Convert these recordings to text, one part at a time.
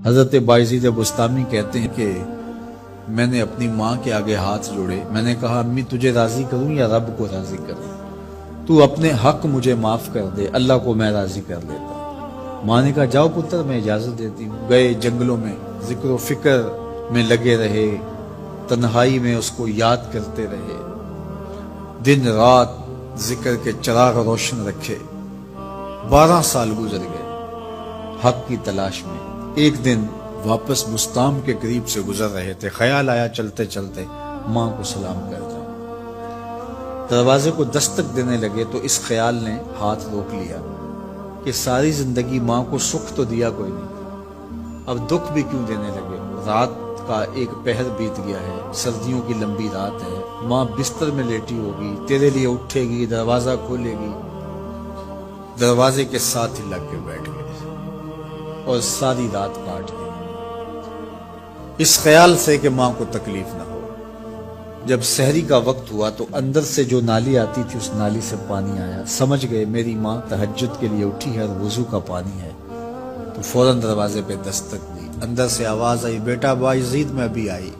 حضرت بایزید بستامی کہتے ہیں کہ میں نے اپنی ماں کے آگے ہاتھ جوڑے، میں نے کہا امی تجھے راضی کروں یا رب کو راضی کروں؟ تو اپنے حق مجھے معاف کر دے، اللہ کو میں راضی کر لیتا ہوں۔ ماں نے کہا جاؤ پتر میں اجازت دیتی ہوں۔ گئے جنگلوں میں، ذکر و فکر میں لگے رہے، تنہائی میں اس کو یاد کرتے رہے، دن رات ذکر کے چراغ روشن رکھے۔ 12 سال گزر گئے حق کی تلاش میں۔ ایک دن واپس بستام کے قریب سے گزر رہے تھے، خیال آیا چلتے چلتے ماں کو سلام کر جاؤں۔ دروازے کو دستک دینے لگے تو اس خیال نے ہاتھ روک لیا کہ ساری زندگی ماں کو سکھ تو دیا کوئی نہیں، اب دکھ بھی کیوں دینے لگے؟ رات کا ایک پہر بیت گیا ہے، سردیوں کی لمبی رات ہے، ماں بستر میں لیٹی ہوگی، تیرے لیے اٹھے گی، دروازہ کھولے گی۔ دروازے کے ساتھ ہی لگ کے بیٹھ گئے اور ساری رات کاٹ گئی، اس خیال سے کہ ماں کو تکلیف نہ ہو۔ جب سحری کا وقت ہوا تو اندر سے جو نالی آتی تھی اس نالی سے پانی آیا، سمجھ گئے میری ماں تہجد کے لیے اٹھی ہے اور وضو کا پانی ہے، تو فوراً دروازے پہ دستک دی۔ اندر سے آواز آئی بیٹا بایزید میں ابھی آئی۔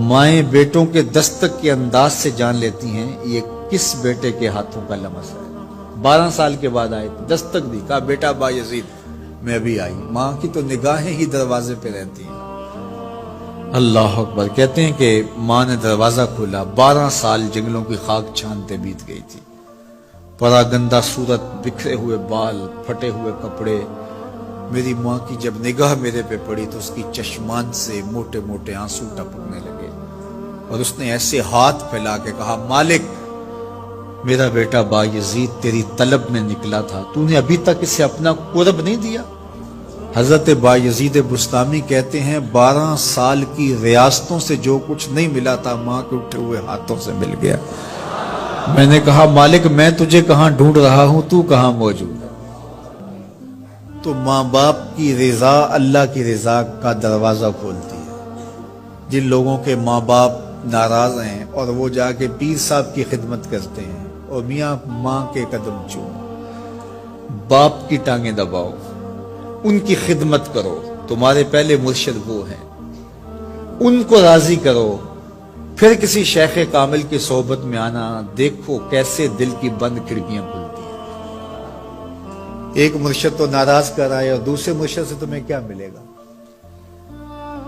مائیں بیٹوں کے دستک کے انداز سے جان لیتی ہیں یہ کس بیٹے کے ہاتھوں کا لمس ہے۔ 12 سال کے بعد آئے، دستک دی، کہا بیٹا بایزید میں ابھی آئی۔ ماں کی تو نگاہیں ہی دروازے پہ رہتی ہیں۔ اللہ اکبر۔ کہتے ہیں کہ ماں نے دروازہ کھولا، 12 سال جنگلوں کی خاک چھانتے بیت گئی تھی، پراگندہ صورت، بکھرے ہوئے بال، پھٹے ہوئے کپڑے۔ میری ماں کی جب نگاہ میرے پہ پڑی تو اس کی چشمان سے موٹے موٹے آنسو ٹپکنے لگے، اور اس نے ایسے ہاتھ پھیلا کے کہا مالک میرا بیٹا بایزید تیری طلب میں نکلا تھا، تو نے ابھی تک اسے اپنا قرب نہیں دیا؟ حضرت بایزید بستامی کہتے ہیں 12 سال کی ریاستوں سے جو کچھ نہیں ملا تھا ماں کے اٹھے ہوئے ہاتھوں سے مل گیا۔ میں نے کہا مالک میں تجھے کہاں ڈھونڈ رہا ہوں، تو کہاں موجود ہے؟ تو ماں باپ کی رضا اللہ کی رضا کا دروازہ کھولتی ہے۔ جن لوگوں کے ماں باپ ناراض ہیں اور وہ جا کے پیر صاحب کی خدمت کرتے ہیں اور میاں ماں کے قدم چومو، باپ کی ٹانگیں دباؤ، ان کی خدمت کرو، تمہارے پہلے مرشد وہ ہیں، ان کو راضی کرو، پھر کسی شیخ کامل کی صحبت میں آنا، دیکھو کیسے دل کی بند کھڑکیاں کھلتی ہیں۔ ایک مرشد تو ناراض کر آئے اور دوسرے مرشد سے تمہیں کیا ملے گا؟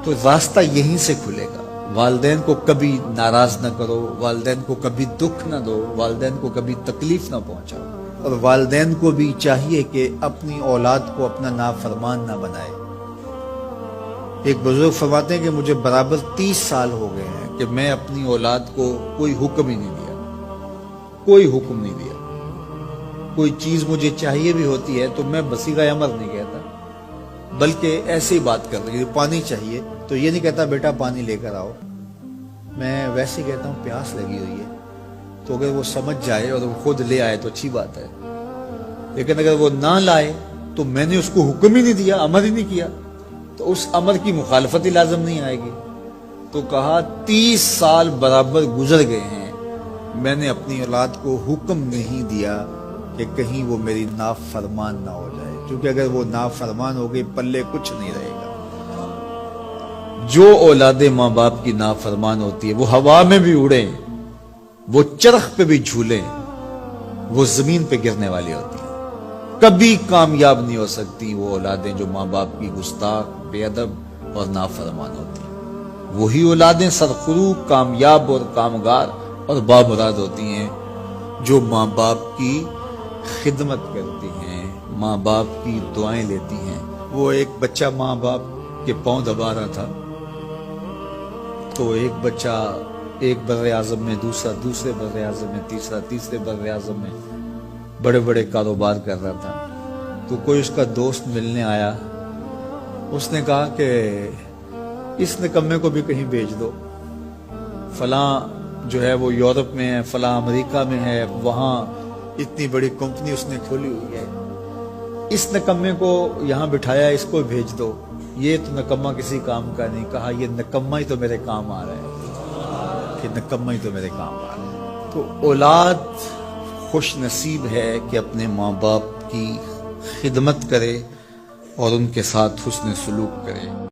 تو راستہ یہیں سے کھلے گا۔ والدین کو کبھی ناراض نہ کرو، والدین کو کبھی دکھ نہ دو، والدین کو کبھی تکلیف نہ پہنچاؤ، اور والدین کو بھی چاہیے کہ اپنی اولاد کو اپنا نافرمان نہ بنائے۔ ایک بزرگ فرماتے ہیں کہ مجھے برابر 30 سال ہو گئے ہیں کہ میں اپنی اولاد کو کوئی حکم ہی نہیں دیا، کوئی حکم نہیں دیا۔ کوئی چیز مجھے چاہیے بھی ہوتی ہے تو میں بصیغہ امر نہیں کہتا، بلکہ ایسے ہی بات کر رہی ہوں، پانی چاہیے تو یہ نہیں کہتا بیٹا پانی لے کر آؤ، میں ویسے کہتا ہوں پیاس لگی ہوئی ہے، تو اگر وہ سمجھ جائے اور وہ خود لے آئے تو اچھی بات ہے، لیکن اگر وہ نہ لائے تو میں نے اس کو حکم ہی نہیں دیا، امر ہی نہیں کیا، تو اس امر کی مخالفت ہی لازم نہیں آئے گی۔ تو کہا 30 سال برابر گزر گئے ہیں، میں نے اپنی اولاد کو حکم نہیں دیا کہ کہیں وہ میری نافرمان نہ ہو جائے، کیونکہ اگر وہ نافرمان ہو گئی پلے کچھ نہیں رہے گا۔ جو اولاد ماں باپ کی نافرمان ہوتی ہے وہ ہوا میں بھی اڑیں، وہ چرخ پہ بھی جھولیں، وہ زمین پہ گرنے والی ہوتی ہیں، کبھی کامیاب نہیں ہو سکتی وہ اولادیں جو ماں باپ کی گستاخ، بے ادب اور نافرمان ہوتی ہیں۔ وہی اولادیں سرخرو، کامیاب اور کامگار اور بامراد ہوتی ہیں جو ماں باپ کی خدمت کرتی ہیں، ماں باپ کی دعائیں لیتی ہیں۔ وہ ایک بچہ ماں باپ کے پاؤں دبا رہا تھا، تو ایک بچہ ایک بر اعظم میں، دوسرے بر اعظم میں، تیسرے بر اعظم میں بڑے بڑے کاروبار کر رہا تھا۔ تو کوئی اس کا دوست ملنے آیا، اس نے کہا کہ اس نکمے کو بھی کہیں بھیج دو، فلاں جو ہے وہ یورپ میں ہے، فلاں امریکہ میں ہے، وہاں اتنی بڑی کمپنی اس نے کھولی ہوئی ہے، اس نکمے کو یہاں بٹھایا، اس کو بھیج دو، یہ تو نکمہ کسی کام کا نہیں۔ کہا یہ نکمہ ہی تو میرے کام آ رہا ہے، کہ نکمہ ہی تو میرے کام آ رہا ہے۔ تو اولاد خوش نصیب ہے کہ اپنے ماں باپ کی خدمت کرے اور ان کے ساتھ حسن سلوک کرے۔